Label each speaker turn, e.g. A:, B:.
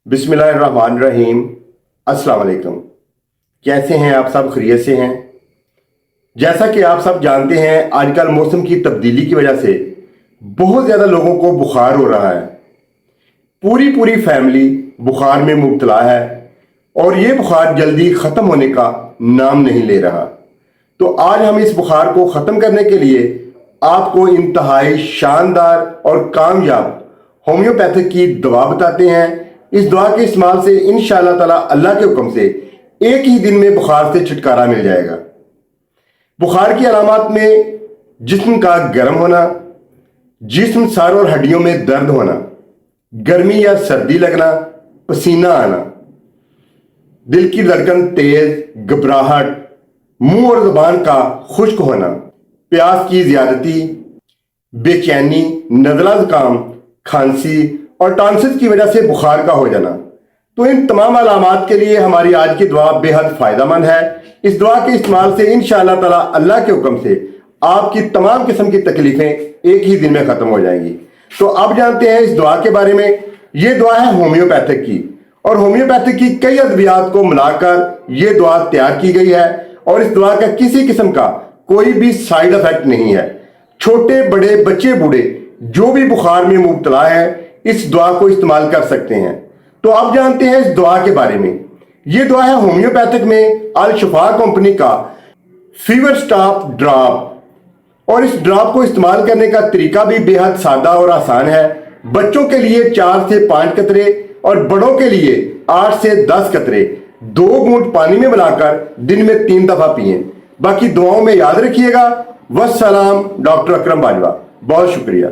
A: बिस्मिल्लाहिर्रहमानिर्रहीम। अस्सलाम वालेकुम। कैसे हैं आप सब? खैरियत से हैं? जैसा कि आप सब जानते हैं, आजकल मौसम की तब्दीली की वजह से बहुत ज़्यादा लोगों को बुखार हो रहा है। पूरी फैमिली बुखार में मुब्तला है और ये बुखार जल्दी ख़त्म होने का नाम नहीं ले रहा। तो आज हम इस बुखार को ख़त्म करने के लिए आपको इंतहाई शानदार और कामयाब होम्योपैथिक की दवा बताते हैं। इस दवा के इस्तेमाल से इंशाअल्लाह ताला अल्लाह के हुक्म से एक ही दिन में बुखार से छुटकारा मिल जाएगा। बुखार की अलामत में जिस्म का गर्म होना, जिस्म सर और हड्डियों में दर्द होना, गर्मी या सर्दी लगना, पसीना आना, दिल की धड़कन तेज, घबराहट, मुंह और जुबान का खुश्क होना, प्यास की ज्यादती, बेचैनी, नज़ला जुकाम, खांसी और टॉन्सिल की वजह से बुखार का हो जाना। तो इन तमाम अलामात के लिए हमारी आज की दुआ बेहद फायदेमंद है। इस दुआ के इस्तेमाल से इंशाअल्लाह ताला अल्लाह के हुक्म से आपकी तमाम किस्म की तकलीफें एक ही दिन में खत्म हो जाएंगी। तो अब जानते हैं इस दुआ के बारे में। ये दुआ है होम्योपैथिक की और होम्योपैथिक की कई अद्वियात को मिलाकर ये दुआ तैयार की गई है और इस दुआ का किसी किस्म का कोई भी साइड इफेक्ट नहीं है। छोटे बड़े बच्चे बूढ़े जो भी बुखार में मुब्तला है इस दुआ को इस्तेमाल कर सकते हैं। तो अब जानते हैं इस दुआ के बारे में। ये दुआ है होम्योपैथिक में अल शफा कंपनी का फीवर स्टॉप ड्रॉप और इस ड्रॉप को इस्तेमाल करने का तरीका भी बेहद सादा और आसान है। बच्चों के लिए 4 से 5 कतरे और बड़ों के लिए 8 से 10 कतरे 2 घूंट पानी में मिलाकर दिन में 3 दफा पिएं। बाकी दुआओं में याद रखिएगा। वस्सलाम। डॉक्टर अकरम बाजवा। बहुत शुक्रिया।